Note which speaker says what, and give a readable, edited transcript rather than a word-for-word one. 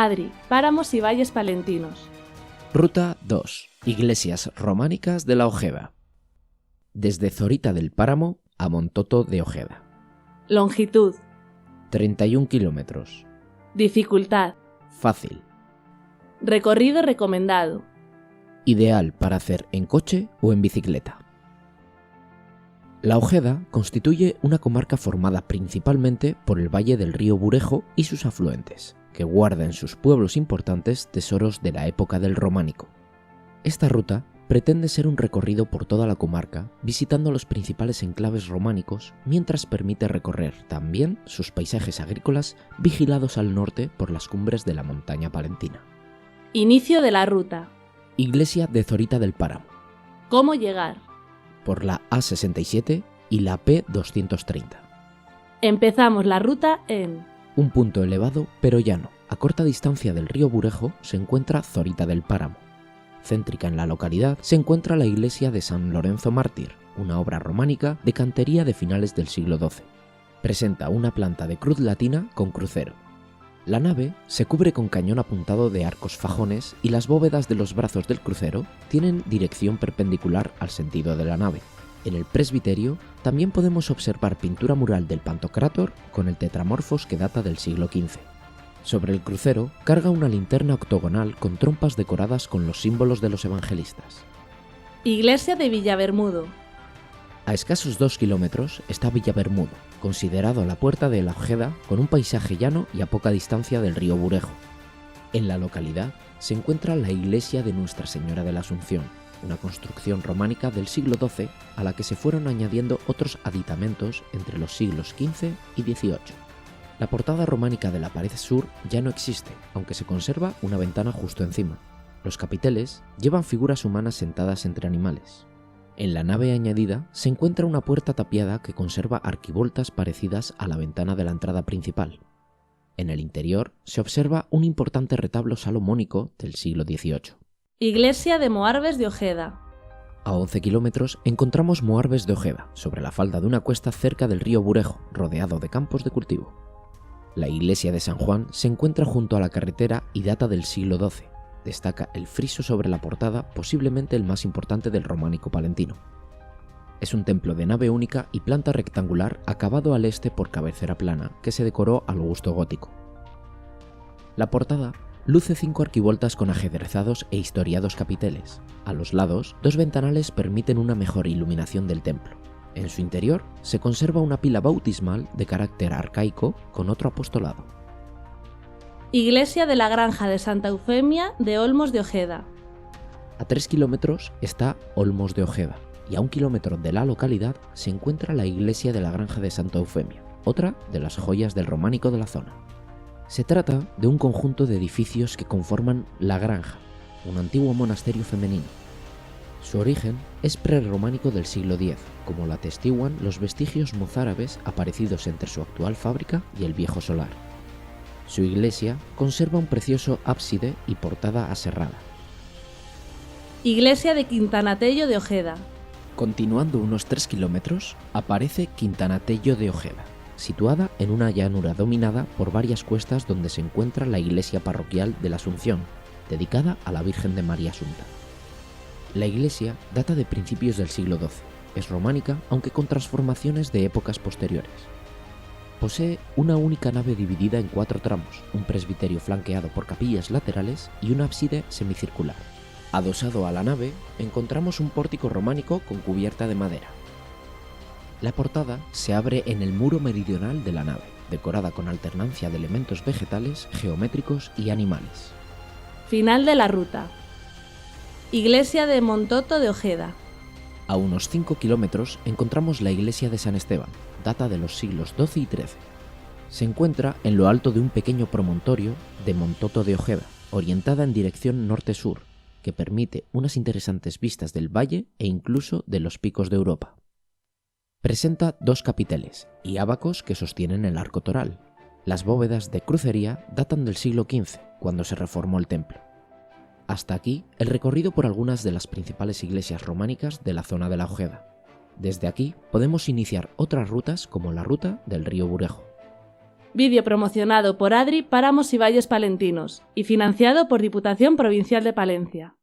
Speaker 1: Adri, páramos y valles palentinos.
Speaker 2: Ruta 2. Iglesias románicas de la Ojeda. Desde Zorita del Páramo a Montoto de Ojeda.
Speaker 1: Longitud.
Speaker 2: 31 kilómetros.
Speaker 1: Dificultad.
Speaker 2: Fácil.
Speaker 1: Recorrido recomendado.
Speaker 2: Ideal para hacer en coche o en bicicleta. La Ojeda constituye una comarca formada principalmente por el valle del río Burejo y sus afluentes, que guarda en sus pueblos importantes tesoros de la época del románico. Esta ruta pretende ser un recorrido por toda la comarca, visitando los principales enclaves románicos, mientras permite recorrer también sus paisajes agrícolas vigilados al norte por las cumbres de la montaña palentina.
Speaker 1: Inicio de la ruta.
Speaker 2: Iglesia de Zorita del Páramo.
Speaker 1: ¿Cómo llegar?
Speaker 2: Por la A67 y la P230.
Speaker 1: Empezamos la ruta en
Speaker 2: Un punto elevado pero llano. A corta distancia del río Burejo se encuentra Zorita del Páramo. Céntrica en la localidad se encuentra la iglesia de San Lorenzo Mártir, una obra románica de cantería de finales del siglo XII. Presenta una planta de cruz latina con crucero. La nave se cubre con cañón apuntado de arcos fajones y las bóvedas de los brazos del crucero tienen dirección perpendicular al sentido de la nave. En el presbiterio también podemos observar pintura mural del Pantocrátor con el tetramorfos que data del siglo XV. Sobre el crucero carga una linterna octogonal con trompas decoradas con los símbolos de los evangelistas.
Speaker 1: Iglesia de Villabermudo.
Speaker 2: A escasos 2 kilómetros está Villabermudo, considerado la puerta de la Ojeda, con un paisaje llano y a poca distancia del río Burejo. En la localidad se encuentra la iglesia de Nuestra Señora de la Asunción, una construcción románica del siglo XII a la que se fueron añadiendo otros aditamentos entre los siglos XV y XVIII. La portada románica de la pared sur ya no existe, aunque se conserva una ventana justo encima. Los capiteles llevan figuras humanas sentadas entre animales. En la nave añadida se encuentra una puerta tapiada que conserva arquivoltas parecidas a la ventana de la entrada principal. En el interior se observa un importante retablo salomónico del siglo XVIII.
Speaker 1: Iglesia de Moarbes de Ojeda.
Speaker 2: A 11 kilómetros encontramos Moarbes de Ojeda, sobre la falda de una cuesta cerca del río Burejo, rodeado de campos de cultivo. La iglesia de San Juan se encuentra junto a la carretera y data del siglo XII. Destaca el friso sobre la portada, posiblemente el más importante del románico palentino. Es un templo de nave única y planta rectangular acabado al este por cabecera plana, que se decoró al gusto gótico. La portada luce 5 arquivoltas con ajedrezados e historiados capiteles. A los lados, 2 ventanales permiten una mejor iluminación del templo. En su interior se conserva una pila bautismal de carácter arcaico con otro apostolado.
Speaker 1: Iglesia de la Granja de Santa Eufemia de Olmos de Ojeda.
Speaker 2: A 3 kilómetros está Olmos de Ojeda y a 1 kilómetro de la localidad se encuentra la iglesia de la Granja de Santa Eufemia, otra de las joyas del románico de la zona. Se trata de un conjunto de edificios que conforman la Granja, un antiguo monasterio femenino. Su origen es prerrománico del siglo X, como lo atestiguan los vestigios mozárabes aparecidos entre su actual fábrica y el viejo solar. Su iglesia conserva un precioso ábside y portada aserrada.
Speaker 1: Iglesia de Quintanatello de Ojeda.
Speaker 2: Continuando unos 3 kilómetros aparece Quintanatello de Ojeda, situada en una llanura dominada por varias cuestas donde se encuentra la iglesia parroquial de la Asunción, dedicada a la Virgen de María Asunta. La iglesia data de principios del siglo XII, es románica aunque con transformaciones de épocas posteriores. Posee una única nave dividida en 4 tramos, un presbiterio flanqueado por capillas laterales y un ábside semicircular. Adosado a la nave encontramos un pórtico románico con cubierta de madera. La portada se abre en el muro meridional de la nave, decorada con alternancia de elementos vegetales, geométricos y animales.
Speaker 1: Final de la ruta. Iglesia de Montoto de Ojeda.
Speaker 2: A unos 5 kilómetros encontramos la iglesia de San Esteban, data de los siglos XII y XIII. Se encuentra en lo alto de un pequeño promontorio de Montoto de Ojeda, orientada en dirección norte-sur, que permite unas interesantes vistas del valle e incluso de los picos de Europa. Presenta 2 capiteles y ábacos que sostienen el arco toral. Las bóvedas de crucería datan del siglo XV, cuando se reformó el templo. Hasta aquí el recorrido por algunas de las principales iglesias románicas de la zona de la Ojeda. Desde aquí podemos iniciar otras rutas como la ruta del río Burejo.
Speaker 1: Vídeo promocionado por Adri Páramos y Valles Palentinos y financiado por Diputación Provincial de Palencia.